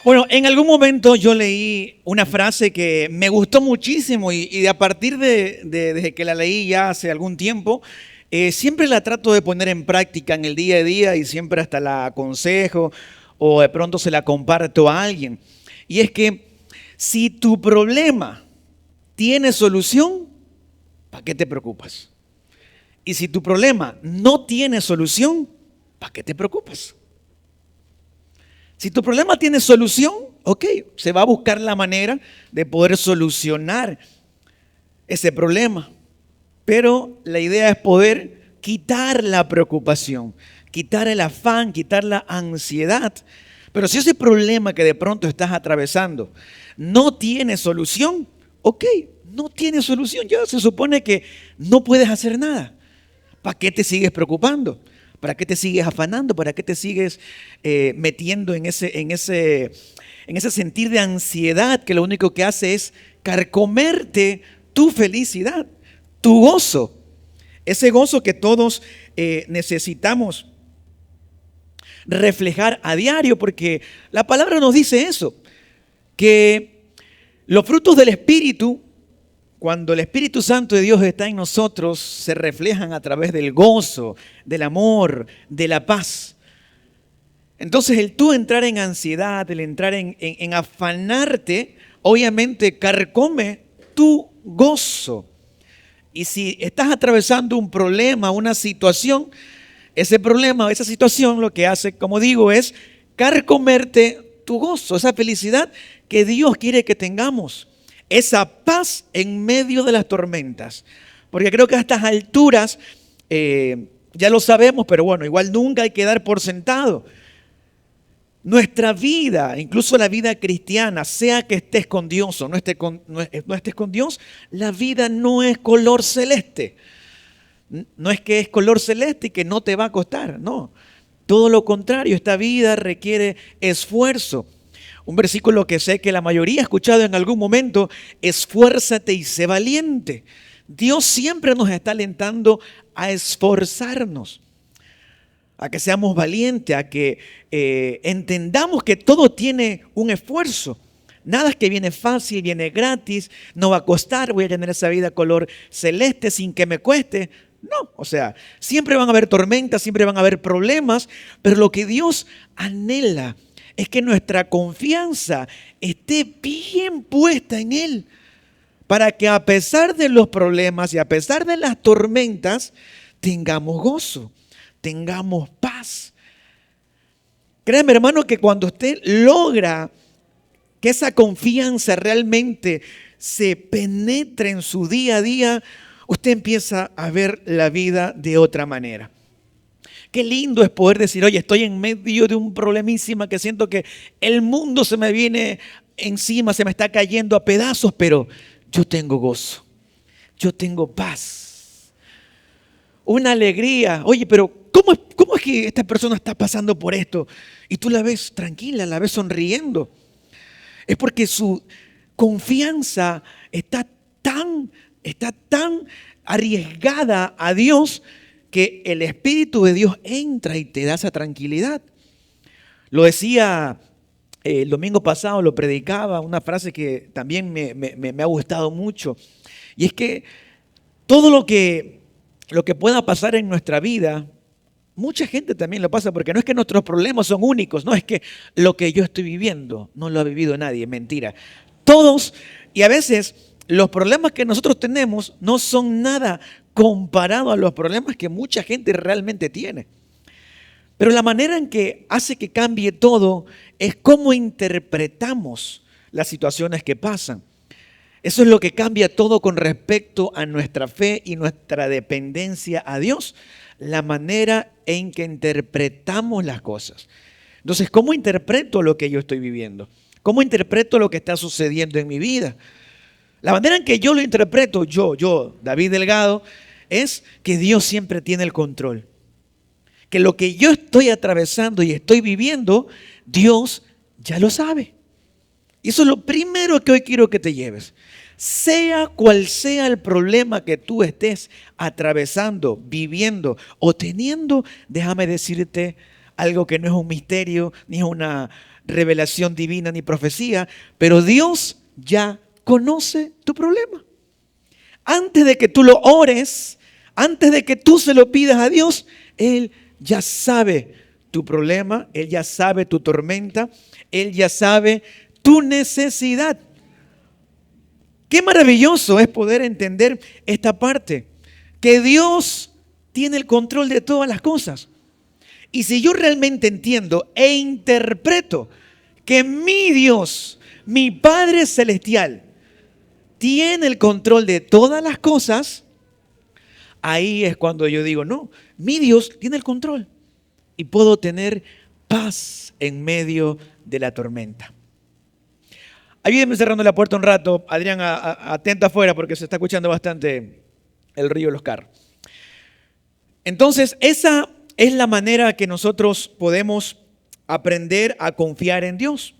Bueno, en algún momento yo leí una frase que me gustó muchísimo y a partir desde que la leí ya hace algún tiempo, siempre la trato de poner en práctica en el día a día y siempre hasta la aconsejo o de pronto se la comparto a alguien. Y es que si tu problema tiene solución, ¿para qué te preocupas? Y si tu problema no tiene solución, ¿para qué te preocupas? Si tu problema tiene solución, ok, se va a buscar la manera de poder solucionar ese problema. Pero la idea es poder quitar la preocupación, quitar el afán, quitar la ansiedad. Pero si ese problema que de pronto estás atravesando no tiene solución, ok, no tiene solución. Ya se supone que no puedes hacer nada. ¿Para qué te sigues preocupando? ¿Para qué te sigues afanando? ¿Para qué te sigues metiendo en ese sentir de ansiedad que lo único que hace es carcomerte tu felicidad, tu gozo? Ese gozo que todos necesitamos reflejar a diario, porque la palabra nos dice eso, que los frutos del Espíritu, cuando el Espíritu Santo de Dios está en nosotros, se reflejan a través del gozo, del amor, de la paz. Entonces el tú entrar en ansiedad, el entrar en afanarte, obviamente carcome tu gozo. Y si estás atravesando un problema, una situación, ese problema, esa situación lo que hace, como digo, es carcomerte tu gozo, esa felicidad que Dios quiere que tengamos. Esa paz en medio de las tormentas. Porque creo que a estas alturas, ya lo sabemos, pero bueno, igual nunca hay que dar por sentado. Nuestra vida, incluso la vida cristiana, sea que estés con Dios o no estés con Dios, la vida no es color celeste. No es que es color celeste y que no te va a costar, no. Todo lo contrario, esta vida requiere esfuerzo. Un versículo que sé que la mayoría ha escuchado en algún momento: esfuérzate y sé valiente. Dios siempre nos está alentando a esforzarnos, a que seamos valientes, a que entendamos que todo tiene un esfuerzo. Nada es que viene fácil, viene gratis, no va a costar, voy a tener esa vida color celeste sin que me cueste. No, o sea, siempre van a haber tormentas, siempre van a haber problemas, pero lo que Dios anhela es que nuestra confianza esté bien puesta en Él, para que a pesar de los problemas y a pesar de las tormentas, tengamos gozo, tengamos paz. Créeme, hermano, que cuando usted logra que esa confianza realmente se penetre en su día a día, usted empieza a ver la vida de otra manera. Qué lindo es poder decir: oye, estoy en medio de un problemísima que siento que el mundo se me viene encima, se me está cayendo a pedazos, pero yo tengo gozo, yo tengo paz, una alegría. Oye, pero ¿cómo es que esta persona está pasando por esto? Y tú la ves tranquila, la ves sonriendo. Es porque su confianza está tan arriesgada a Dios, que el Espíritu de Dios entra y te da esa tranquilidad. Lo decía el domingo pasado, lo predicaba, una frase que también me ha gustado mucho. Y es que todo lo que pueda pasar en nuestra vida, mucha gente también lo pasa, porque no es que nuestros problemas son únicos, no es que lo que yo estoy viviendo no lo ha vivido nadie, mentira. Todos, y a veces los problemas que nosotros tenemos no son nada comparado a los problemas que mucha gente realmente tiene. Pero la manera en que hace que cambie todo es cómo interpretamos las situaciones que pasan. Eso es lo que cambia todo con respecto a nuestra fe y nuestra dependencia a Dios. La manera en que interpretamos las cosas. Entonces, ¿cómo interpreto lo que yo estoy viviendo? ¿Cómo interpreto lo que está sucediendo en mi vida? La manera en que yo lo interpreto, yo, David Delgado, es que Dios siempre tiene el control. Que lo que yo estoy atravesando y estoy viviendo, Dios ya lo sabe. Y eso es lo primero que hoy quiero que te lleves. Sea cual sea el problema que tú estés atravesando, viviendo o teniendo, déjame decirte algo que no es un misterio, ni es una revelación divina, ni profecía, pero Dios ya conoce tu problema. Antes de que tú lo ores, antes de que tú se lo pidas a Dios, Él ya sabe tu problema, Él ya sabe tu tormenta, Él ya sabe tu necesidad. Qué maravilloso es poder entender esta parte, que Dios tiene el control de todas las cosas. Y si yo realmente entiendo e interpreto que mi Dios, mi Padre Celestial, tiene el control de todas las cosas, ahí es cuando yo digo, no, mi Dios tiene el control y puedo tener paz en medio de la tormenta. Ayúdenme cerrando la puerta un rato. Adrián, atenta afuera porque se está escuchando bastante el río de los carros. Entonces, esa es la manera que nosotros podemos aprender a confiar en Dios.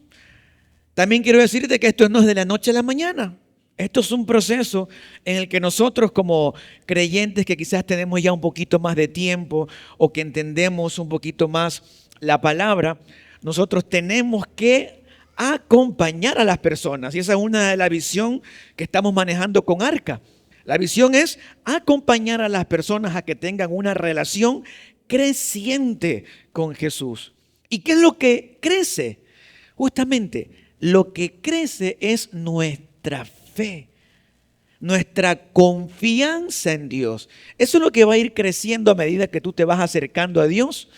También quiero decirte que esto no es de la noche a la mañana. Esto es un proceso en el que nosotros como creyentes que quizás tenemos ya un poquito más de tiempo o que entendemos un poquito más la palabra, nosotros tenemos que acompañar a las personas. Y esa es una de la visión que estamos manejando con Arca. La visión es acompañar a las personas a que tengan una relación creciente con Jesús. ¿Y qué es lo que crece? Justamente, lo que crece es nuestra fe, nuestra confianza en Dios. Eso es lo que va a ir creciendo a medida que tú te vas acercando a Dios.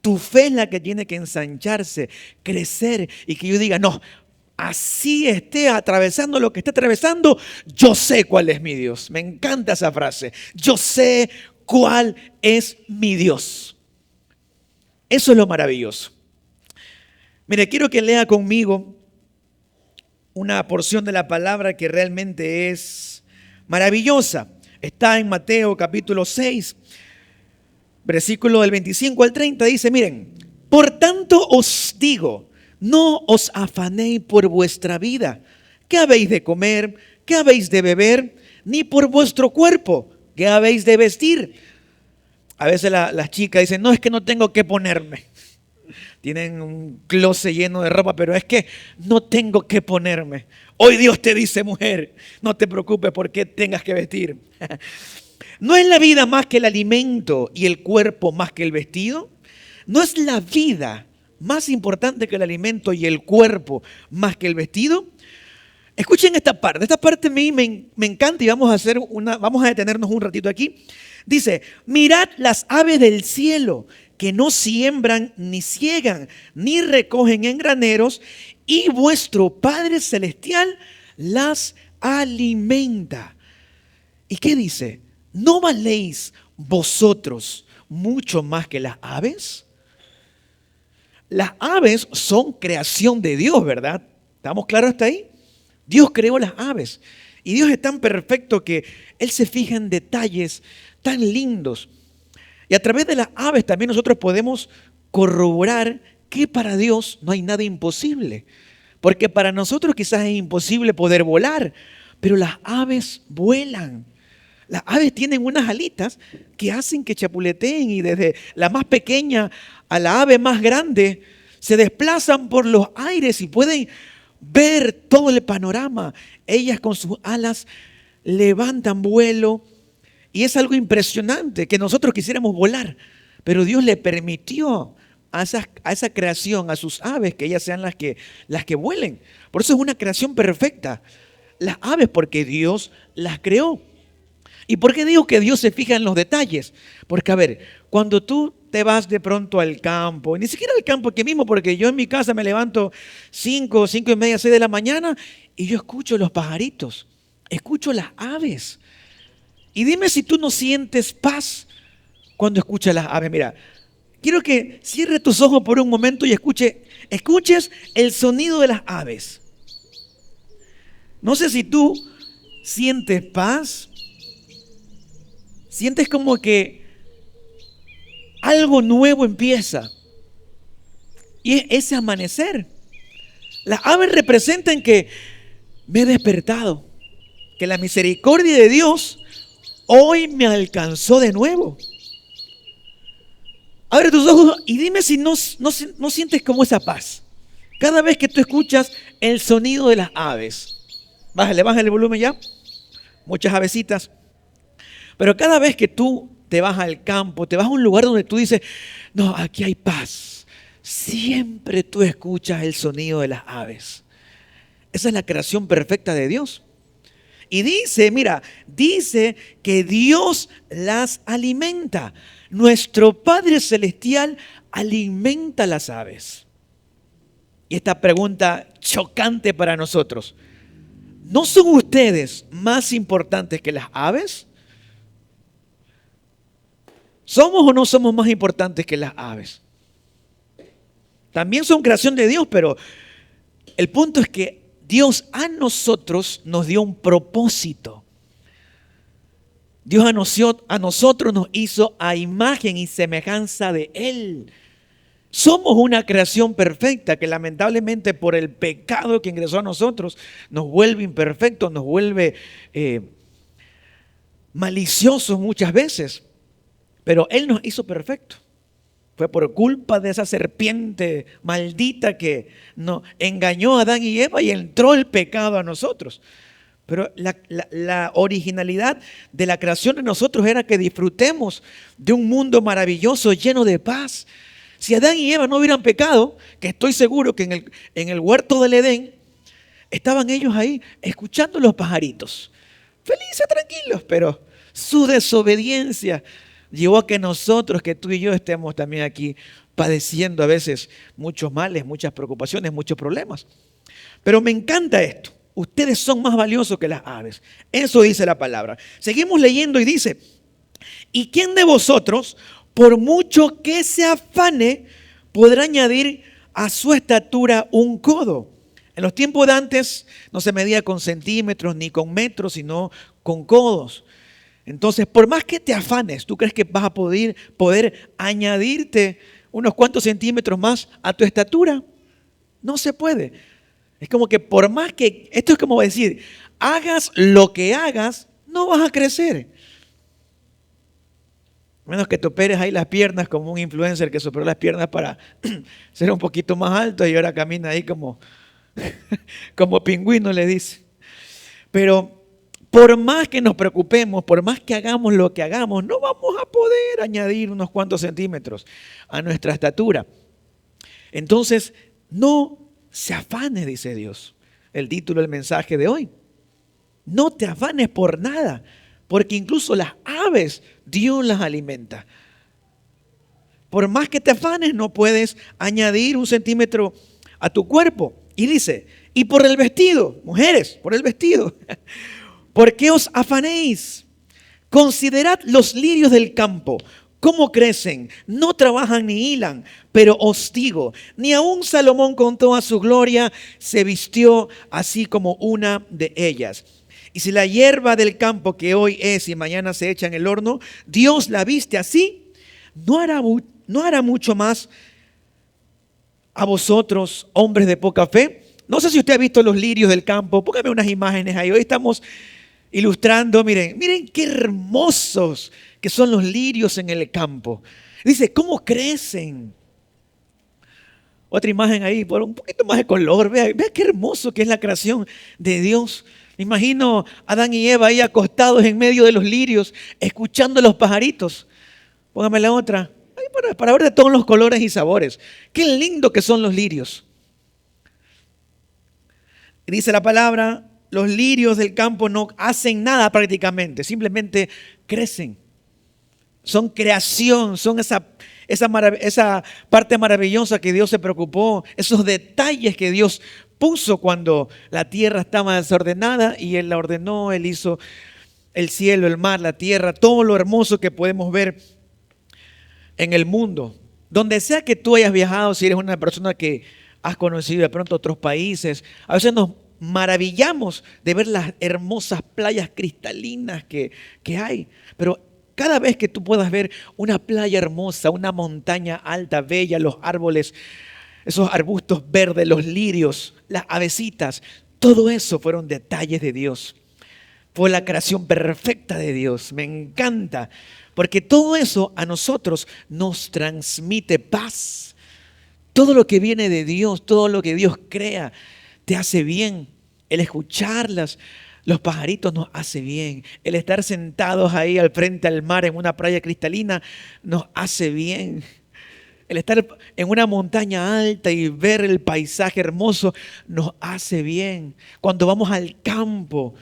Tu fe es la que tiene que ensancharse, crecer y que yo diga, no, así esté atravesando lo que esté atravesando, yo sé cuál es mi Dios. Me encanta esa frase. Yo sé cuál es mi Dios. Eso es lo maravilloso. Mire, quiero que lea conmigo una porción de la palabra que realmente es maravillosa. Está en Mateo capítulo 6, versículo del 25 al 30. Dice, miren, por tanto os digo, no os afanéis por vuestra vida, qué habéis de comer, qué habéis de beber, ni por vuestro cuerpo, qué habéis de vestir. A veces las chicas dicen, no, es que no tengo qué ponerme. Tienen un closet lleno de ropa, pero es que no tengo qué ponerme. Hoy Dios te dice, mujer, no te preocupes por qué tengas que vestir. ¿No es la vida más que el alimento y el cuerpo más que el vestido? ¿No es la vida más importante que el alimento y el cuerpo más que el vestido? Escuchen esta parte. Esta parte a mí me encanta y vamos a detenernos un ratito aquí. Dice, mirad las aves del cielo, que no siembran, ni ciegan, ni recogen en graneros, y vuestro Padre Celestial las alimenta. ¿Y qué dice? ¿No valéis vosotros mucho más que las aves? Las aves son creación de Dios, ¿verdad? ¿Estamos claros hasta ahí? Dios creó las aves. Y Dios es tan perfecto que Él se fija en detalles tan lindos. Y a través de las aves también nosotros podemos corroborar que para Dios no hay nada imposible. Porque para nosotros quizás es imposible poder volar, pero las aves vuelan. Las aves tienen unas alitas que hacen que chapuleteen y desde la más pequeña a la ave más grande se desplazan por los aires y pueden ver todo el panorama. Ellas con sus alas levantan vuelo y es algo impresionante que nosotros quisiéramos volar, pero Dios le permitió a esa creación, a sus aves, que ellas sean las que vuelen. Por eso es una creación perfecta. Las aves porque Dios las creó. ¿Y por qué digo que Dios se fija en los detalles? Porque, a ver, cuando tú te vas de pronto al campo, ni siquiera al campo aquí mismo, porque yo en mi casa me levanto 5, 5:30, 6 de la mañana y yo escucho los pajaritos, escucho las aves. Y dime si tú no sientes paz cuando escuchas las aves. Mira, quiero que cierres tus ojos por un momento y escuches el sonido de las aves. No sé si tú sientes paz. Sientes como que algo nuevo empieza. Y es ese amanecer. Las aves representan que me he despertado, que la misericordia de Dios hoy me alcanzó de nuevo. Abre tus ojos y dime si no sientes como esa paz. Cada vez que tú escuchas el sonido de las aves. Bájale el volumen ya. Muchas avecitas. Pero cada vez que tú te vas al campo, te vas a un lugar donde tú dices, no, aquí hay paz. Siempre tú escuchas el sonido de las aves. Esa es la creación perfecta de Dios. Y dice, mira, dice que Dios las alimenta. Nuestro Padre Celestial alimenta las aves. Y esta pregunta chocante para nosotros. ¿No son ustedes más importantes que las aves? ¿Somos o no somos más importantes que las aves? También son creación de Dios, pero el punto es que Dios a nosotros nos dio un propósito. Dios a nosotros nos hizo a imagen y semejanza de Él. Somos una creación perfecta que lamentablemente por el pecado que ingresó a nosotros nos vuelve imperfectos, nos vuelve maliciosos muchas veces. Pero Él nos hizo perfectos. Fue por culpa de esa serpiente maldita que nos engañó a Adán y Eva y entró el pecado a nosotros. Pero la originalidad de la creación de nosotros era que disfrutemos de un mundo maravilloso, lleno de paz. Si Adán y Eva no hubieran pecado, que estoy seguro que en el huerto del Edén, estaban ellos ahí escuchando los pajaritos, felices, tranquilos, pero su desobediencia llevó a que nosotros, que tú y yo estemos también aquí padeciendo a veces muchos males, muchas preocupaciones, muchos problemas. Pero me encanta esto. Ustedes son más valiosos que las aves. Eso dice la palabra. Seguimos leyendo y dice, ¿y quién de vosotros, por mucho que se afane, podrá añadir a su estatura un codo? En los tiempos de antes no se medía con centímetros ni con metros, sino con codos. Entonces, por más que te afanes, ¿tú crees que vas a poder añadirte unos cuantos centímetros más a tu estatura? No se puede. Es como que por más que, esto es como decir, hagas lo que hagas, no vas a crecer. A menos que te operes ahí las piernas como un influencer que superó las piernas para ser un poquito más alto y ahora camina ahí como pingüino, le dice. Pero por más que nos preocupemos, por más que hagamos lo que hagamos, no vamos a poder añadir unos cuantos centímetros a nuestra estatura. Entonces, no se afanes, dice Dios. El título del mensaje de hoy. No te afanes por nada, porque incluso las aves Dios las alimenta. Por más que te afanes, no puedes añadir un centímetro a tu cuerpo. Y dice, y por el vestido, mujeres, por el vestido. ¿Por qué os afanéis? Considerad los lirios del campo, cómo crecen, no trabajan ni hilan, pero os digo, ni aun Salomón con toda su gloria se vistió así como una de ellas. Y si la hierba del campo que hoy es y mañana se echa en el horno, Dios la viste así, ¿no hará mucho más a vosotros, hombres de poca fe? No sé si usted ha visto los lirios del campo, póngame unas imágenes ahí. Hoy estamos ilustrando, miren qué hermosos que son los lirios en el campo. Dice, ¿cómo crecen? Otra imagen ahí, por un poquito más de color. Vea qué hermoso que es la creación de Dios. Me imagino a Adán y Eva ahí acostados en medio de los lirios, escuchando los pajaritos. Póngame la otra, ahí para ver de todos los colores y sabores. Qué lindo que son los lirios. Dice la palabra, los lirios del campo no hacen nada prácticamente, simplemente crecen. Son creación, son esa parte maravillosa que Dios se preocupó, esos detalles que Dios puso cuando la tierra estaba desordenada y Él la ordenó, Él hizo el cielo, el mar, la tierra, todo lo hermoso que podemos ver en el mundo. Donde sea que tú hayas viajado, si eres una persona que has conocido de pronto otros países, a veces nos maravillamos de ver las hermosas playas cristalinas que hay, pero cada vez que tú puedas ver una playa hermosa, una montaña alta, bella, los árboles, esos arbustos verdes, los lirios, las avecitas, todo eso fueron detalles de Dios. por la creación perfecta de Dios. Me encanta, porque todo eso a nosotros nos transmite paz. Todo lo que viene de Dios, todo lo que Dios crea, te hace bien. El escucharlas, los pajaritos nos hace bien. El estar sentados ahí al frente al mar en una playa cristalina nos hace bien. El estar en una montaña alta y ver el paisaje hermoso nos hace bien. Cuando vamos al campo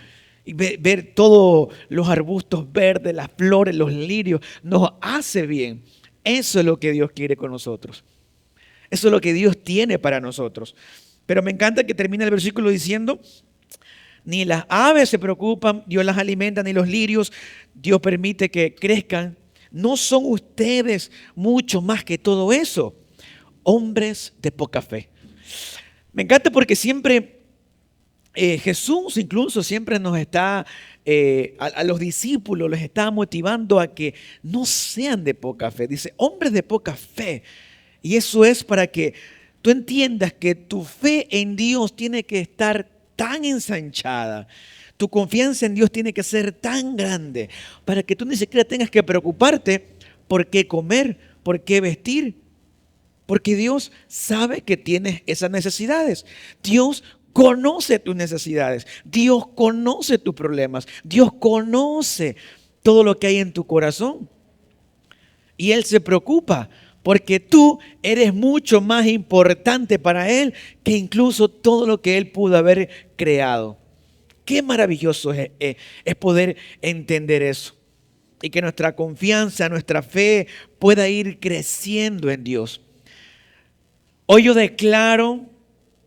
y ver todos los arbustos verdes, las flores, los lirios, nos hace bien. Eso es lo que Dios quiere con nosotros. Eso es lo que Dios tiene para nosotros. Pero me encanta que termina el versículo diciendo: ni las aves se preocupan, Dios las alimenta, ni los lirios, Dios permite que crezcan. ¿No son ustedes mucho más que todo eso? Hombres de poca fe. Me encanta porque siempre Jesús incluso siempre nos está, a los discípulos les está motivando a que no sean de poca fe. Dice, hombres de poca fe. Y eso es para que tú entiendas que tu fe en Dios tiene que estar tan ensanchada. Tu confianza en Dios tiene que ser tan grande para que tú ni siquiera tengas que preocuparte por qué comer, por qué vestir. Porque Dios sabe que tienes esas necesidades. Dios conoce tus necesidades. Dios conoce tus problemas. Dios conoce todo lo que hay en tu corazón. Y Él se preocupa porque tú eres mucho más importante para Él que incluso todo lo que Él pudo haber creado. Qué maravilloso es poder entender eso. Y que nuestra confianza, nuestra fe pueda ir creciendo en Dios. Hoy yo declaro,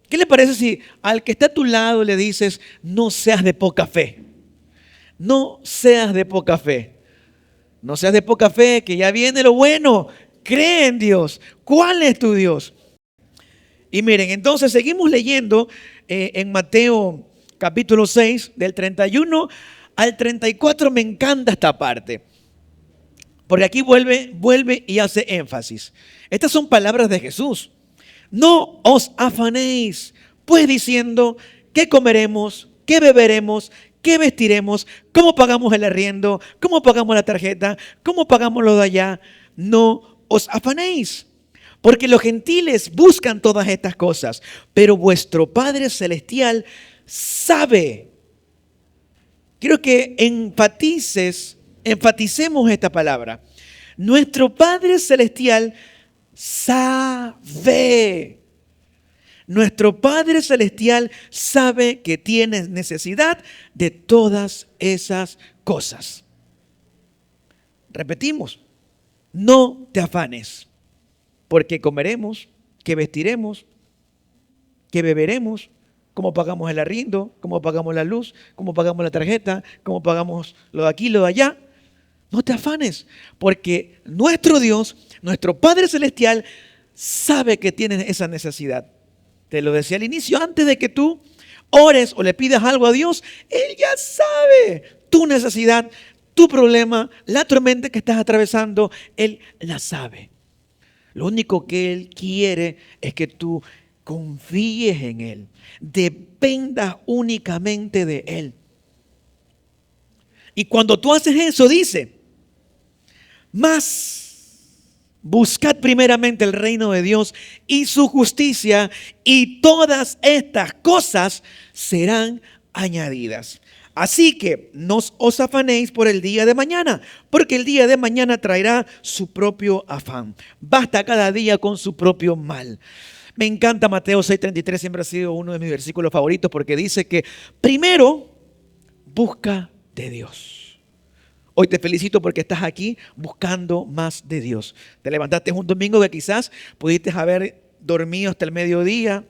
¿qué le parece si al que está a tu lado le dices, no seas de poca fe? No seas de poca fe. No seas de poca fe, que ya viene lo bueno. Cree en Dios. ¿Cuál es tu Dios? Y miren, entonces seguimos leyendo en Mateo capítulo 6, del 31 al 34. Me encanta esta parte. Porque aquí vuelve y hace énfasis. Estas son palabras de Jesús. No os afanéis, pues diciendo, ¿qué comeremos? ¿Qué beberemos? ¿Qué vestiremos? ¿Cómo pagamos el arriendo? ¿Cómo pagamos la tarjeta? ¿Cómo pagamos lo de allá? No os afanéis, porque los gentiles buscan todas estas cosas, pero vuestro Padre Celestial sabe. Quiero que enfaticemos esta palabra. Nuestro Padre Celestial sabe. Nuestro Padre Celestial sabe que tienes necesidad de todas esas cosas. Repetimos, no te afanes, porque comeremos, que vestiremos, que beberemos, cómo pagamos el arriendo, cómo pagamos la luz, cómo pagamos la tarjeta, cómo pagamos lo de aquí, lo de allá. No te afanes, porque nuestro Dios, nuestro Padre Celestial, sabe que tienes esa necesidad. Te lo decía al inicio, antes de que tú ores o le pidas algo a Dios, Él ya sabe tu necesidad, tu problema, la tormenta que estás atravesando, Él la sabe. Lo único que Él quiere es que tú confíes en Él, dependas únicamente de Él. Y cuando tú haces eso, dice, mas buscad primeramente el reino de Dios y su justicia, y todas estas cosas serán añadidas. Así que no os afanéis por el día de mañana, porque el día de mañana traerá su propio afán. Basta cada día con su propio mal. Me encanta Mateo 6:33, siempre ha sido uno de mis versículos favoritos, porque dice que primero busca de Dios. Hoy te felicito porque estás aquí buscando más de Dios. Te levantaste un domingo que quizás pudiste haber dormido hasta el mediodía,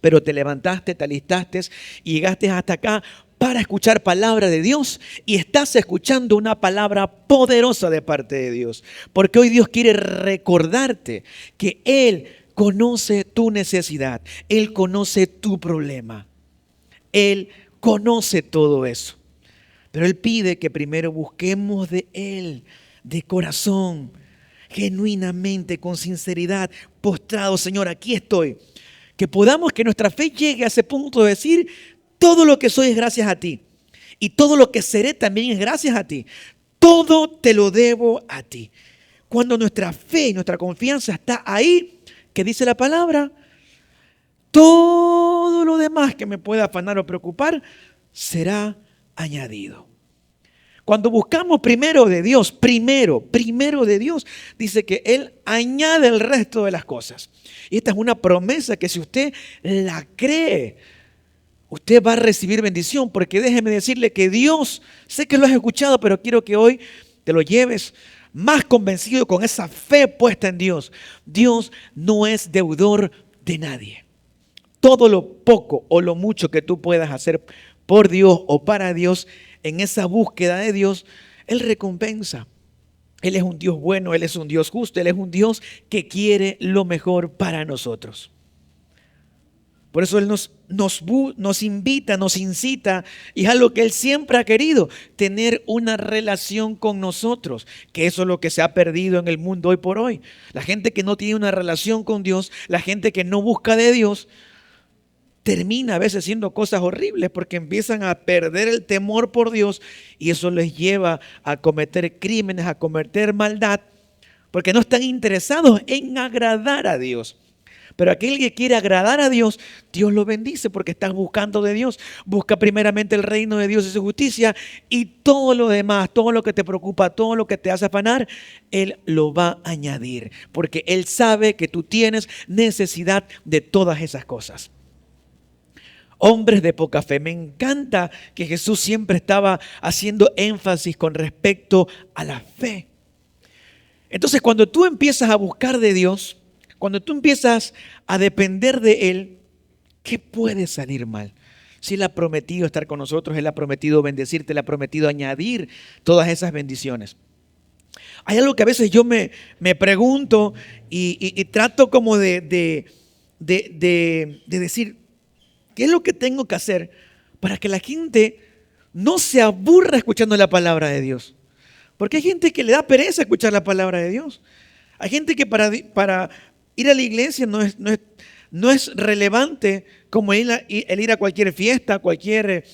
pero te levantaste, te alistaste y llegaste hasta acá para escuchar palabra de Dios, y estás escuchando una palabra poderosa de parte de Dios, porque hoy Dios quiere recordarte que Él conoce tu necesidad, Él conoce tu problema, Él conoce todo eso, pero Él pide que primero busquemos de Él, de corazón, genuinamente, con sinceridad, postrado, Señor, aquí estoy, que podamos, que nuestra fe llegue a ese punto de decir, todo lo que soy es gracias a ti. Y todo lo que seré también es gracias a ti. Todo te lo debo a ti. Cuando nuestra fe y nuestra confianza está ahí, que dice la palabra, todo lo demás que me pueda afanar o preocupar será añadido. Cuando buscamos primero de Dios, primero de Dios, dice que Él añade el resto de las cosas. Y esta es una promesa que si usted la cree, usted va a recibir bendición, porque déjeme decirle que Dios, sé que lo has escuchado, pero quiero que hoy te lo lleves más convencido con esa fe puesta en Dios. Dios no es deudor de nadie. Todo lo poco o lo mucho que tú puedas hacer por Dios o para Dios, en esa búsqueda de Dios, Él recompensa. Él es un Dios bueno, Él es un Dios justo, Él es un Dios que quiere lo mejor para nosotros. Por eso Él nos invita, nos incita, y es algo que Él siempre ha querido, tener una relación con nosotros, que eso es lo que se ha perdido en el mundo hoy por hoy. La gente que no tiene una relación con Dios, la gente que no busca de Dios, termina a veces haciendo cosas horribles porque empiezan a perder el temor por Dios y eso les lleva a cometer crímenes, a cometer maldad, porque no están interesados en agradar a Dios. Pero aquel que quiere agradar a Dios, Dios lo bendice porque estás buscando de Dios. Busca primeramente el reino de Dios y su justicia y todo lo demás, todo lo que te preocupa, todo lo que te hace afanar, Él lo va a añadir. Porque Él sabe que tú tienes necesidad de todas esas cosas. Hombres de poca fe. Me encanta que Jesús siempre estaba haciendo énfasis con respecto a la fe. Entonces, cuando tú empiezas a buscar de Dios, cuando tú empiezas a depender de Él, ¿qué puede salir mal? Si Él ha prometido estar con nosotros, Él ha prometido bendecirte, Él ha prometido añadir todas esas bendiciones. Hay algo que a veces yo me pregunto y trato como de decir, ¿qué es lo que tengo que hacer para que la gente no se aburra escuchando la palabra de Dios? Porque hay gente que le da pereza escuchar la palabra de Dios. Hay gente que para ir a la iglesia no es relevante como el ir a cualquier fiesta, a cualquier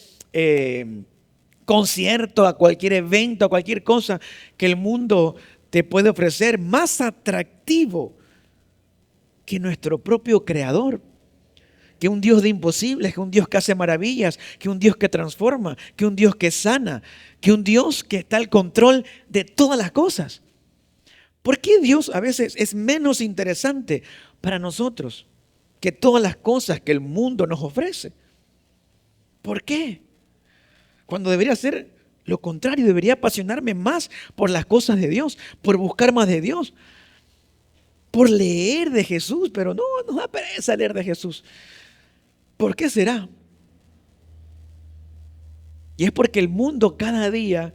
concierto, a cualquier evento, a cualquier cosa que el mundo te puede ofrecer, más atractivo que nuestro propio Creador. Que un Dios de imposibles, que un Dios que hace maravillas, que un Dios que transforma, que un Dios que sana, que un Dios que está al control de todas las cosas. ¿Por qué Dios a veces es menos interesante para nosotros que todas las cosas que el mundo nos ofrece? ¿Por qué? Cuando debería ser lo contrario, debería apasionarme más por las cosas de Dios, por buscar más de Dios, por leer de Jesús, pero no, nos da pereza leer de Jesús. ¿Por qué será? Y es porque el mundo cada día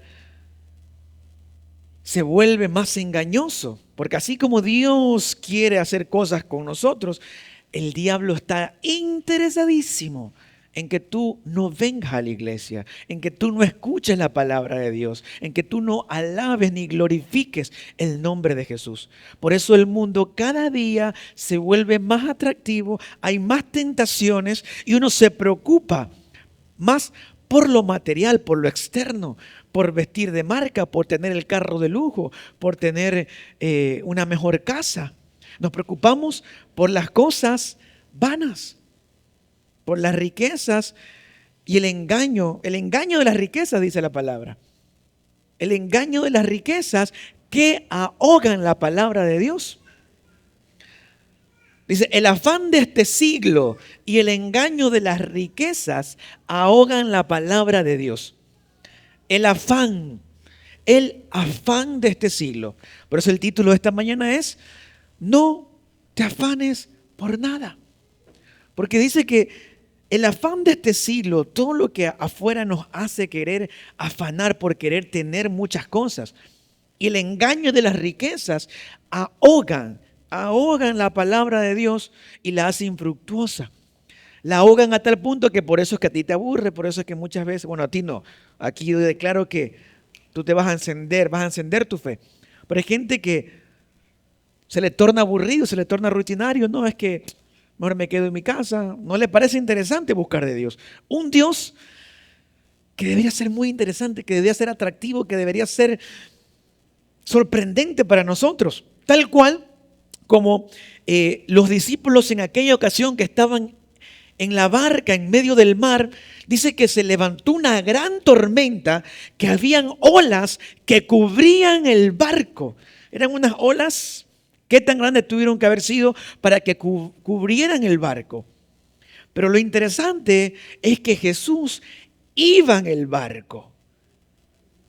se vuelve más engañoso. Porque así como Dios quiere hacer cosas con nosotros, el diablo está interesadísimo en que tú no vengas a la iglesia, en que tú no escuches la palabra de Dios, en que tú no alabes ni glorifiques el nombre de Jesús. Por eso el mundo cada día se vuelve más atractivo, hay más tentaciones y uno se preocupa más por lo material, por lo externo, por vestir de marca, por tener el carro de lujo, por tener una mejor casa. Nos preocupamos por las cosas vanas, por las riquezas y el engaño de las riquezas, dice la palabra. El engaño de las riquezas que ahogan la palabra de Dios. Dice, el afán de este siglo y el engaño de las riquezas ahogan la palabra de Dios. El afán de este siglo. Por eso el título de esta mañana es, no te afanes por nada. Porque dice que el afán de este siglo, todo lo que afuera nos hace querer afanar por querer tener muchas cosas. Y el engaño de las riquezas ahogan la palabra de Dios y la hacen infructuosa. La ahogan a tal punto que por eso es que a ti te aburre, por eso es que muchas veces, bueno, a ti no. Aquí yo declaro que tú te vas a encender tu fe. Pero hay gente que se le torna aburrido, se le torna rutinario. No, es que mejor me quedo en mi casa. No le parece interesante buscar de Dios. Un Dios que debería ser muy interesante, que debería ser atractivo, que debería ser sorprendente para nosotros. Tal cual como los discípulos en aquella ocasión que estaban en la barca en medio del mar, dice que se levantó una gran tormenta, que habían olas que cubrían el barco. Eran unas olas, ¿qué tan grandes tuvieron que haber sido para que cubrieran el barco? Pero lo interesante es que Jesús iba en el barco,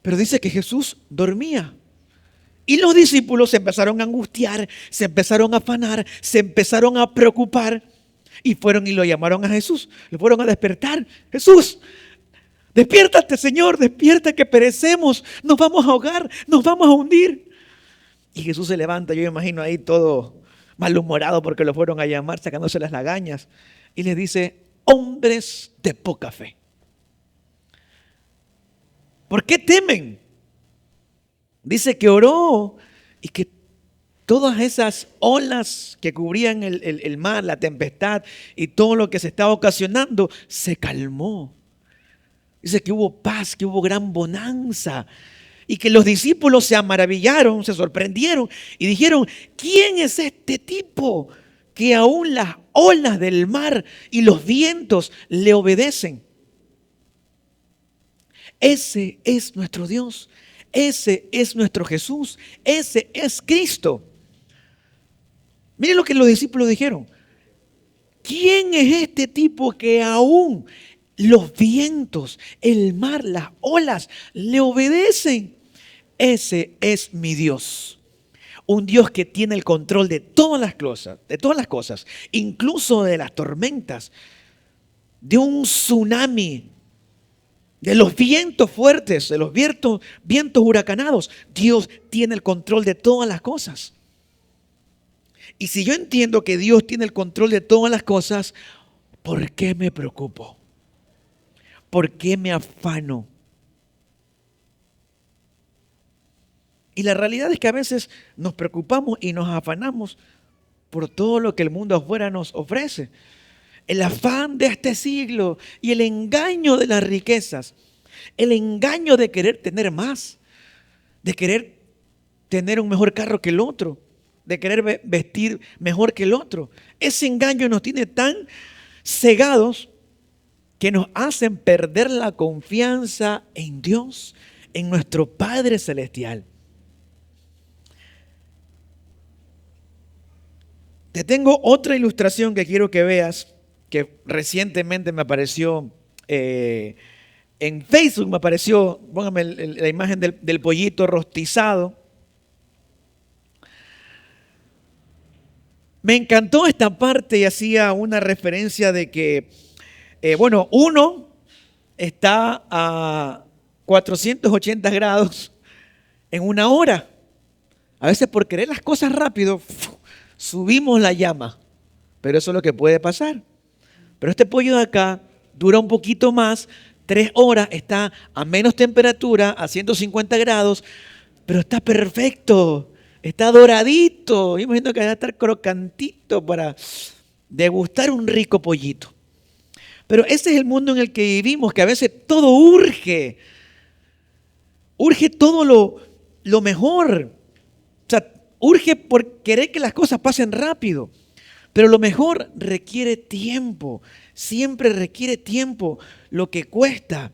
pero dice que Jesús dormía. Y los discípulos se empezaron a angustiar, se empezaron a afanar, se empezaron a preocupar y fueron y lo llamaron a Jesús. Lo fueron a despertar. Jesús, despiértate, Señor, despierta que perecemos, nos vamos a ahogar, nos vamos a hundir. Y Jesús se levanta, yo me imagino ahí todo malhumorado porque lo fueron a llamar, sacándose las lagañas. Y les dice, hombres de poca fe, ¿por qué temen? Dice que oró y que todas esas olas que cubrían el mar, la tempestad y todo lo que se estaba ocasionando, se calmó. Dice que hubo paz, que hubo gran bonanza. Y que los discípulos se maravillaron, se sorprendieron y dijeron, ¿quién es este tipo que aún las olas del mar y los vientos le obedecen? Ese es nuestro Dios. Ese es nuestro Jesús, ese es Cristo. Miren lo que los discípulos dijeron. ¿Quién es este tipo que aún los vientos, el mar, las olas le obedecen? Ese es mi Dios. Un Dios que tiene el control de todas las cosas, incluso de las tormentas, de un tsunami, de los vientos fuertes, de los vientos huracanados. Dios tiene el control de todas las cosas. Y si yo entiendo que Dios tiene el control de todas las cosas, ¿por qué me preocupo? ¿Por qué me afano? Y la realidad es que a veces nos preocupamos y nos afanamos por todo lo que el mundo afuera nos ofrece. El afán de este siglo y el engaño de las riquezas, el engaño de querer tener más, de querer tener un mejor carro que el otro, de querer vestir mejor que el otro. Ese engaño nos tiene tan cegados que nos hacen perder la confianza en Dios, en nuestro Padre Celestial. Te tengo otra ilustración que quiero que veas, que recientemente me apareció en Facebook, me apareció, póngame la imagen del pollito rostizado. Me encantó esta parte y hacía una referencia de que, uno está a 480 grados en una hora. A veces por querer las cosas rápido, subimos la llama, pero eso es lo que puede pasar. Pero este pollo de acá dura un poquito más, 3 horas, está a menos temperatura, a 150 grados, pero está perfecto, está doradito. Yo imagino que va a estar crocantito para degustar un rico pollito. Pero ese es el mundo en el que vivimos, que a veces todo urge todo lo mejor. O sea, urge por querer que las cosas pasen rápido. Pero lo mejor requiere tiempo, siempre requiere tiempo. Lo que cuesta,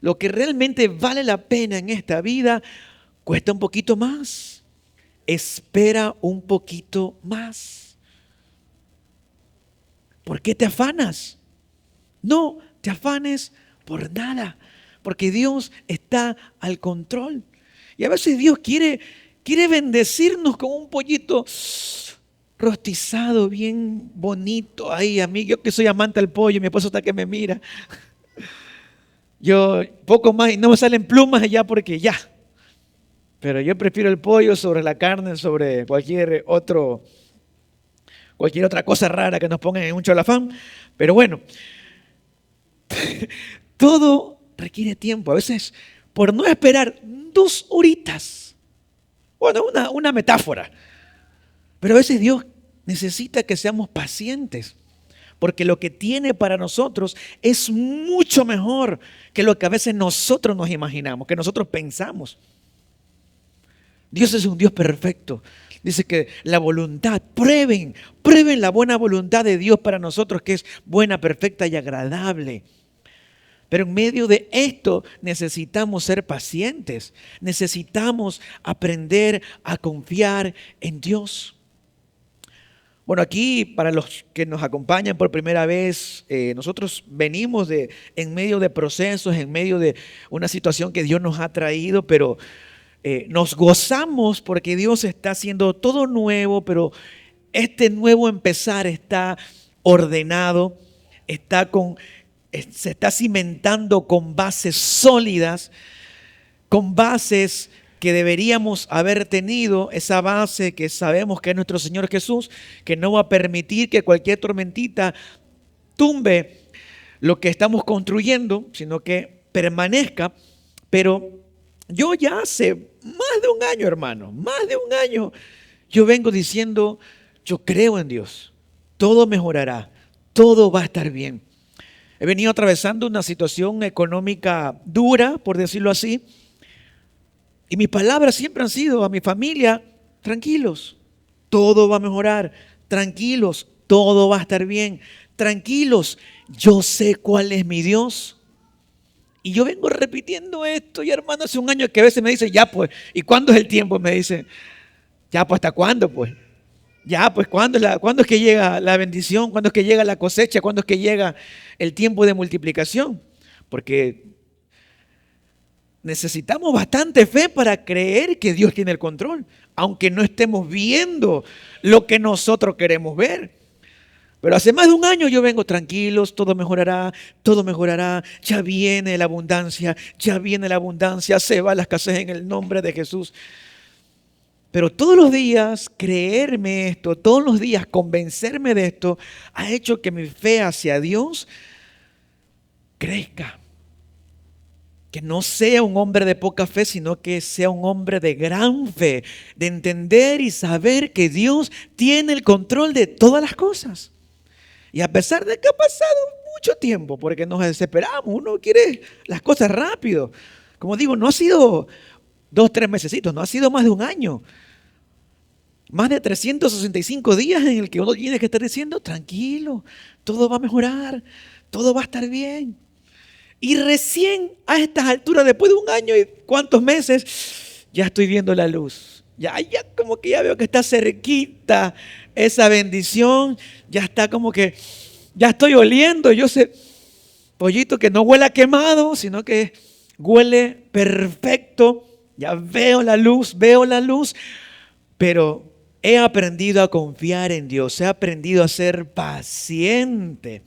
lo que realmente vale la pena en esta vida, cuesta un poquito más. Espera un poquito más. ¿Por qué te afanas? No te afanes por nada, porque Dios está al control. Y a veces Dios quiere bendecirnos con un pollito rostizado, bien bonito. Ay, a mí, yo que soy amante del pollo, mi esposo está que me mira. Yo poco más y no me salen plumas allá porque ya. Pero yo prefiero el pollo sobre la carne, sobre cualquier otra cosa rara que nos pongan en un cholafán. Pero bueno, todo requiere tiempo. A veces, por no esperar 2 horitas, bueno, una metáfora. Pero a veces Dios necesita que seamos pacientes porque lo que tiene para nosotros es mucho mejor que lo que a veces nosotros nos imaginamos, que nosotros pensamos. Dios es un Dios perfecto. Dice que la voluntad, prueben la buena voluntad de Dios para nosotros, que es buena, perfecta y agradable. Pero en medio de esto necesitamos ser pacientes, necesitamos aprender a confiar en Dios. Bueno, aquí para los que nos acompañan por primera vez, nosotros venimos en medio de procesos, en medio de una situación que Dios nos ha traído, pero nos gozamos porque Dios está haciendo todo nuevo, pero este nuevo empezar está ordenado, se está cimentando con bases sólidas, con bases que deberíamos haber tenido, esa base que sabemos que es nuestro Señor Jesús, que no va a permitir que cualquier tormentita tumbe lo que estamos construyendo, sino que permanezca. Pero yo ya hace más de un año, hermano, más de un año, yo vengo diciendo, yo creo en Dios, todo mejorará, todo va a estar bien. He venido atravesando una situación económica dura, por decirlo así, y mis palabras siempre han sido a mi familia, tranquilos, todo va a mejorar, tranquilos, todo va a estar bien, tranquilos, yo sé cuál es mi Dios. Y yo vengo repitiendo esto, y hermano, hace un año que a veces me dicen, ya pues, ¿y cuándo es el tiempo? Me dicen, ya pues, ¿hasta cuándo pues? Ya pues, ¿cuándo es que llega la bendición? ¿Cuándo es que llega la cosecha? ¿Cuándo es que llega el tiempo de multiplicación? Porque necesitamos bastante fe para creer que Dios tiene el control, aunque no estemos viendo lo que nosotros queremos ver. Pero hace más de un año yo vengo tranquilos, todo mejorará, ya viene la abundancia, se va la escasez en el nombre de Jesús. Pero todos los días creerme esto, todos los días convencerme de esto, ha hecho que mi fe hacia Dios crezca. Que no sea un hombre de poca fe, sino que sea un hombre de gran fe, de entender y saber que Dios tiene el control de todas las cosas. Y a pesar de que ha pasado mucho tiempo, porque nos desesperamos, uno quiere las cosas rápido. Como digo, no ha sido 2, 3 mesecitos, no ha sido más de un año. Más de 365 días en el que uno tiene que estar diciendo, tranquilo, todo va a mejorar, todo va a estar bien. Y recién a estas alturas, después de un año y cuántos meses, ya estoy viendo la luz. Ya como que ya veo que está cerquita esa bendición. Ya está como que, ya estoy oliendo. Yo sé, pollito que no huele a quemado, sino que huele perfecto. Ya veo la luz. Pero he aprendido a confiar en Dios. He aprendido a ser paciente.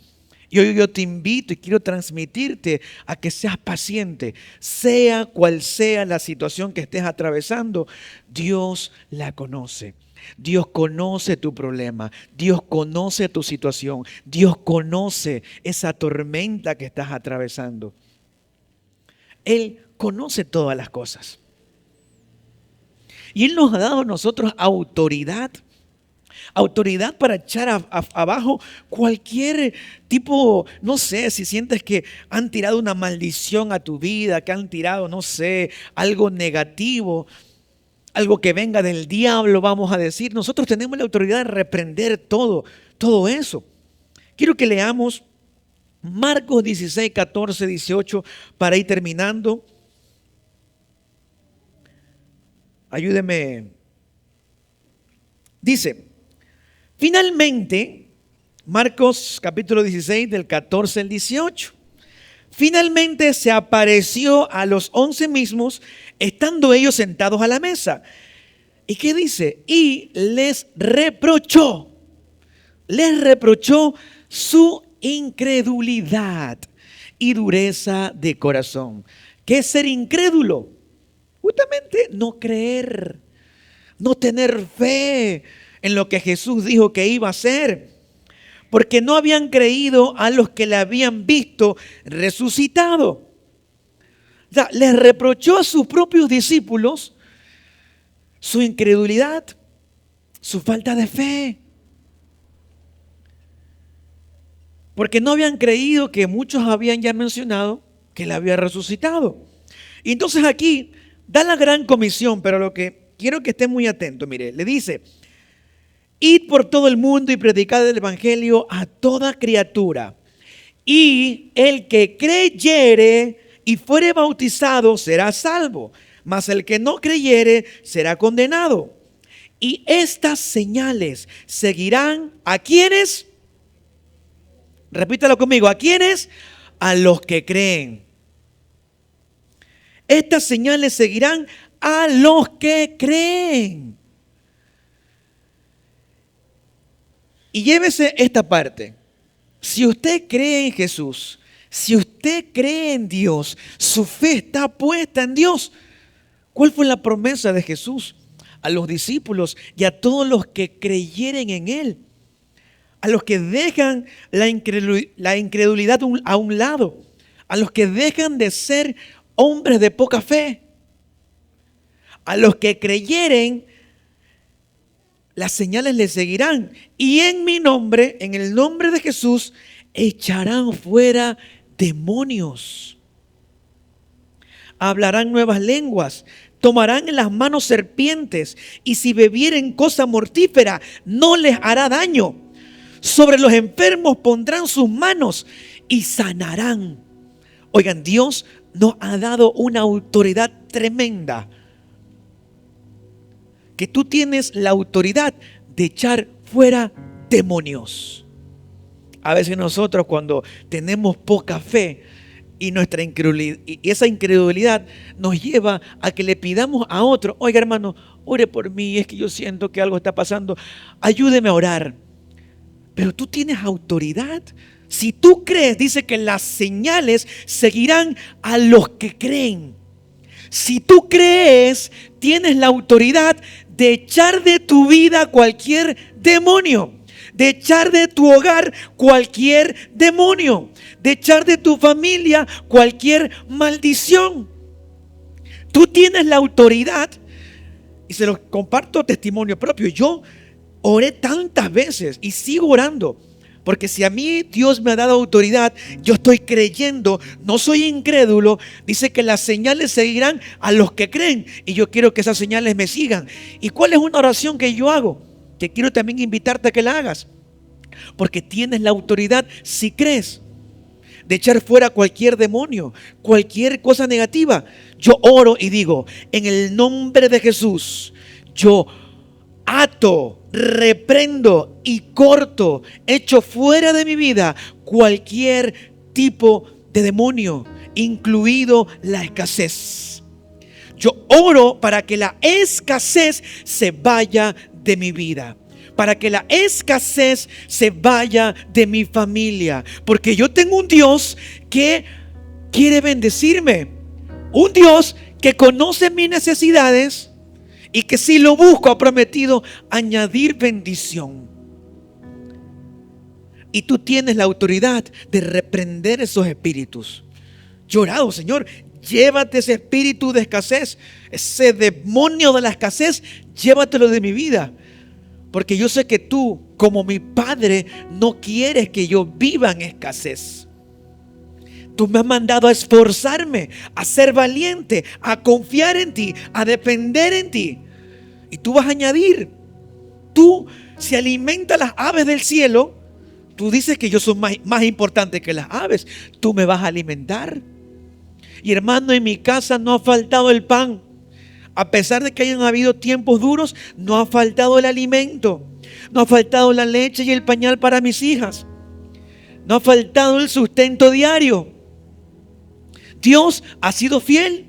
Y hoy yo te invito y quiero transmitirte a que seas paciente, sea cual sea la situación que estés atravesando, Dios la conoce. Dios conoce tu problema, Dios conoce tu situación, Dios conoce esa tormenta que estás atravesando. Él conoce todas las cosas. Y Él nos ha dado a nosotros autoridad para echar abajo cualquier tipo, no sé, si sientes que han tirado una maldición a tu vida, que han tirado, no sé, algo negativo, algo que venga del diablo, vamos a decir. Nosotros tenemos la autoridad de reprender todo eso. Quiero que leamos Marcos 16, 14, 18 para ir terminando. Ayúdeme. Dice, finalmente, Marcos capítulo 16 del 14 al 18. Finalmente se apareció a los 11 mismos, estando ellos sentados a la mesa. ¿Y qué dice? Y les reprochó su incredulidad y dureza de corazón. ¿Qué es ser incrédulo? Justamente no creer, no tener fe en lo que Jesús dijo que iba a hacer, porque no habían creído a los que le habían visto resucitado. O sea, les reprochó a sus propios discípulos su incredulidad, su falta de fe. porque no habían creído que muchos habían ya mencionado que Él había resucitado. Y entonces aquí da la gran comisión, pero lo que quiero que esté muy atento, mire, le dice: id por todo el mundo y predicad el evangelio a toda criatura. Y el que creyere y fuere bautizado será salvo, mas el que no creyere será condenado. Y estas señales seguirán ¿a quiénes? Repítalo conmigo, ¿a quiénes? A los que creen. Estas señales seguirán a los que creen. Y llévese esta parte. Si usted cree en Jesús, si usted cree en Dios, su fe está puesta en Dios. ¿Cuál fue la promesa de Jesús a los discípulos y a todos los que creyeren en Él? A los que dejan la incredulidad a un lado, a los que dejan de ser hombres de poca fe, a los que creyeren, las señales les seguirán. Y en mi nombre, en el nombre de Jesús, echarán fuera demonios. Hablarán nuevas lenguas. Tomarán en las manos serpientes. Y si bebieren cosa mortífera, no les hará daño. Sobre los enfermos pondrán sus manos y sanarán. Oigan, Dios nos ha dado una autoridad tremenda. Que tú tienes la autoridad de echar fuera demonios. A veces nosotros, cuando tenemos poca fe y esa incredulidad nos lleva a que le pidamos a otro: oiga, hermano, ore por mí, es que yo siento que algo está pasando, ayúdeme a orar. Pero tú tienes autoridad. Si tú crees, dice que las señales seguirán a los que creen. Si tú crees, tienes la autoridad de echar de tu vida cualquier demonio, de echar de tu hogar cualquier demonio, de echar de tu familia cualquier maldición. Tú tienes la autoridad, y se los comparto testimonio propio. Yo oré tantas veces y sigo orando, porque si a mí Dios me ha dado autoridad, yo estoy creyendo, no soy incrédulo. Dice que las señales seguirán a los que creen, y yo quiero que esas señales me sigan. ¿Y cuál es una oración que yo hago? Que quiero también invitarte a que la hagas, porque tienes la autoridad, si crees, de echar fuera cualquier demonio, cualquier cosa negativa. Yo oro y digo: en el nombre de Jesús, yo ato, reprendo y corto, echo fuera de mi vida cualquier tipo de demonio, incluido la escasez. Yo oro para que la escasez se vaya de mi vida, para que la escasez se vaya de mi familia, porque yo tengo un Dios que quiere bendecirme, un Dios que conoce mis necesidades y que si lo busco ha prometido añadir bendición. Y tú tienes la autoridad de reprender esos espíritus. Yo he orado: Señor, llévate ese espíritu de escasez, ese demonio de la escasez, llévatelo de mi vida. Porque yo sé que tú, como mi Padre, no quieres que yo viva en escasez. Tú me has mandado a esforzarme, a ser valiente, a confiar en ti, a depender en ti. Y tú vas a añadir. Tú, si alimentas las aves del cielo, tú dices que yo soy más importante que las aves. Tú me vas a alimentar. Y hermano, en mi casa no ha faltado el pan. A pesar de que hayan habido tiempos duros, no ha faltado el alimento. No ha faltado la leche y el pañal para mis hijas. No ha faltado el sustento diario. Dios ha sido fiel.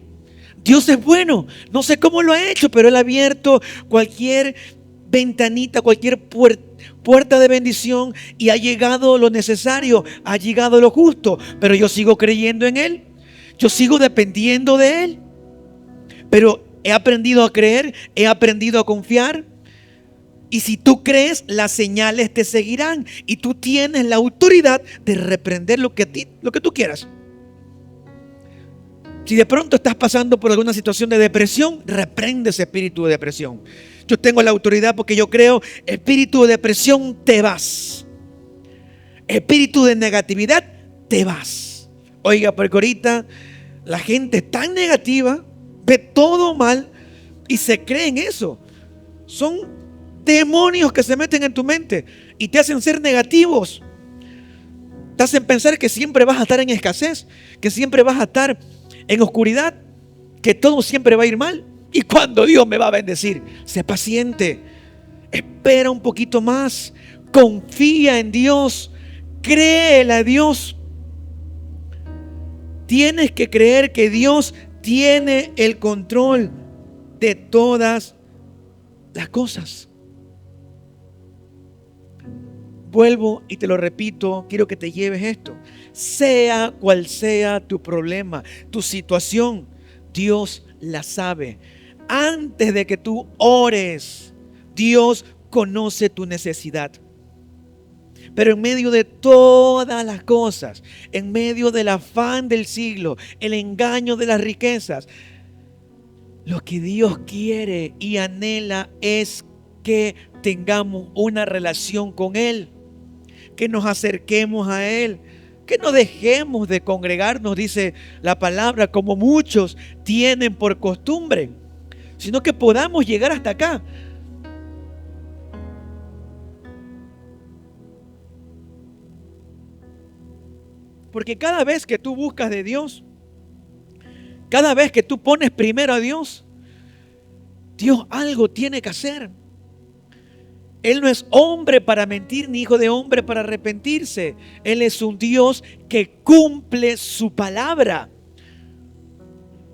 Dios es bueno. No sé cómo lo ha hecho, pero Él ha abierto cualquier ventanita, cualquier puerta de bendición, y ha llegado lo necesario, ha llegado lo justo. Pero yo sigo creyendo en Él. Yo sigo dependiendo de Él. Pero he aprendido a creer, he aprendido a confiar. Y si tú crees, las señales te seguirán. Y tú tienes la autoridad de reprender lo que tú quieras. Si de pronto estás pasando por alguna situación de depresión, reprende ese espíritu de depresión. Yo tengo la autoridad, porque yo creo: espíritu de depresión, te vas. espíritu de negatividad, te vas. Oiga, porque ahorita la gente es tan negativa, ve todo mal y se cree en eso. Son demonios que se meten en tu mente y te hacen ser negativos. Te hacen pensar que siempre vas a estar en escasez, que siempre vas a estar en oscuridad, que todo siempre va a ir mal. ¿Y cuando Dios me va a bendecir? Sé paciente, espera un poquito más, confía en Dios, créele a Dios. Tienes que creer que Dios tiene el control de todas las cosas. Vuelvo y te lo repito, quiero que te lleves esto. Sea cual sea tu problema, tu situación, Dios la sabe. Antes de que tú ores, Dios conoce tu necesidad. Pero en medio de todas las cosas, en medio del afán del siglo, el engaño de las riquezas, lo que Dios quiere y anhela es que tengamos una relación con Él, que nos acerquemos a Él, que no dejemos de congregarnos, dice la palabra, como muchos tienen por costumbre, sino que podamos llegar hasta acá. Porque cada vez que tú buscas de Dios, cada vez que tú pones primero a Dios, Dios algo tiene que hacer. Él no es hombre para mentir, ni hijo de hombre para arrepentirse. Él es un Dios que cumple su palabra.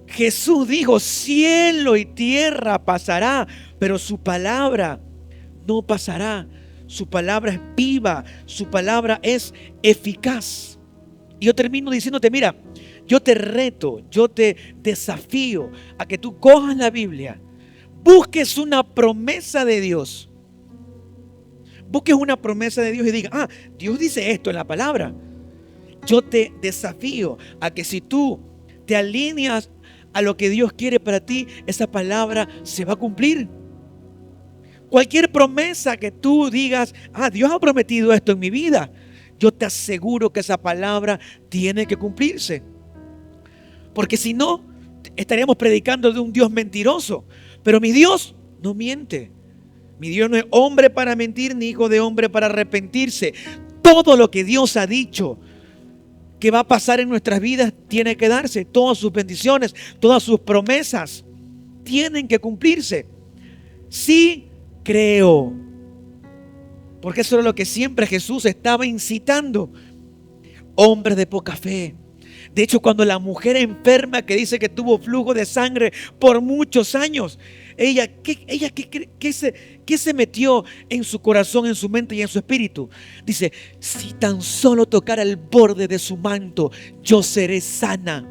Jesús dijo, cielo y tierra pasará, pero su palabra no pasará. Su palabra es viva, su palabra es eficaz. Y yo termino diciéndote, mira, yo te reto, yo te desafío a que tú cojas la Biblia, busques una promesa de Dios. Busques una promesa de Dios y diga, Dios dice esto en la palabra. Yo te desafío a que si tú te alineas a lo que Dios quiere para ti, esa palabra se va a cumplir. Cualquier promesa que tú digas, Dios ha prometido esto en mi vida, yo te aseguro que esa palabra tiene que cumplirse. Porque si no, estaríamos predicando de un Dios mentiroso. Pero mi Dios no miente. Mi Dios no es hombre para mentir, ni hijo de hombre para arrepentirse. Todo lo que Dios ha dicho que va a pasar en nuestras vidas tiene que darse. Todas sus bendiciones, todas sus promesas tienen que cumplirse. Sí creo. Porque eso es lo que siempre Jesús estaba incitando. Hombres de poca fe. De hecho, cuando la mujer enferma que dice que tuvo flujo de sangre por muchos años, ¿qué se metió en su corazón, en su mente y en su espíritu? Dice, si tan solo tocara el borde de su manto, yo seré sana.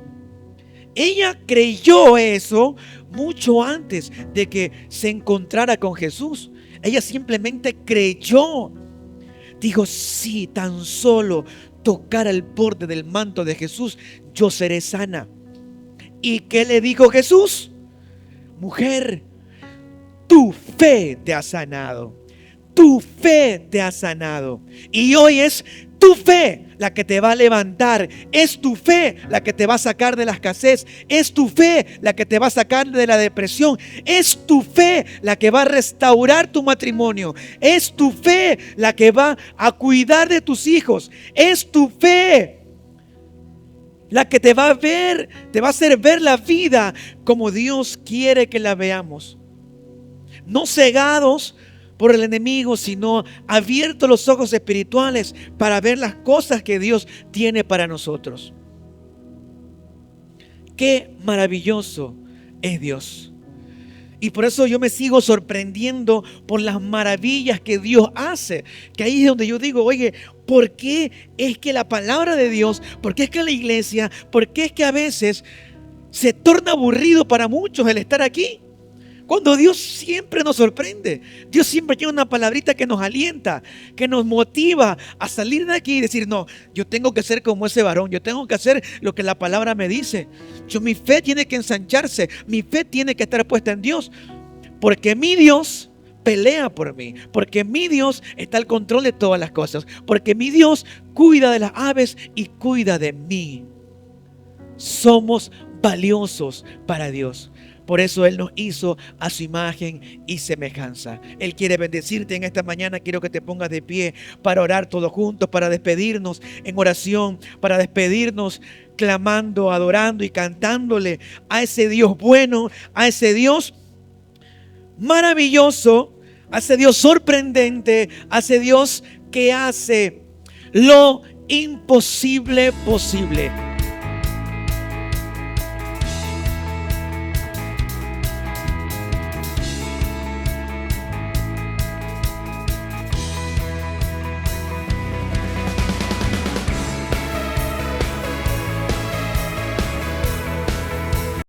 Ella creyó eso mucho antes de que se encontrara con Jesús. Ella simplemente creyó. Dijo, si tan solo tocar el borde del manto de Jesús, yo seré sana. ¿Y qué le dijo Jesús? Mujer, tu fe te ha sanado. Tu fe te ha sanado. Y hoy es tu fe la que te va a levantar. Es tu fe la que te va a sacar de la escasez. Es tu fe la que te va a sacar de la depresión. Es tu fe la que va a restaurar tu matrimonio. Es tu fe la que va a cuidar de tus hijos. Es tu fe la que te va a hacer ver la vida como Dios quiere que la veamos. No cegados por el enemigo, sino abiertos los ojos espirituales para ver las cosas que Dios tiene para nosotros. Qué maravilloso es Dios. Y por eso yo me sigo sorprendiendo por las maravillas que Dios hace. Que ahí es donde yo digo, oye, ¿por qué es que la palabra de Dios, por qué es que la iglesia, por qué es que a veces se torna aburrido para muchos el estar aquí? Cuando Dios siempre nos sorprende. Dios siempre tiene una palabrita que nos alienta, que nos motiva a salir de aquí y decir, no, yo tengo que ser como ese varón, yo tengo que hacer lo que la palabra me dice. Mi fe tiene que ensancharse, mi fe tiene que estar puesta en Dios, porque mi Dios pelea por mí, porque mi Dios está al control de todas las cosas, porque mi Dios cuida de las aves y cuida de mí. Somos valiosos para Dios. Por eso Él nos hizo a su imagen y semejanza. Él quiere bendecirte en esta mañana. Quiero que te pongas de pie para orar todos juntos, para despedirnos en oración, para despedirnos clamando, adorando y cantándole a ese Dios bueno, a ese Dios maravilloso, a ese Dios sorprendente, a ese Dios que hace lo imposible posible.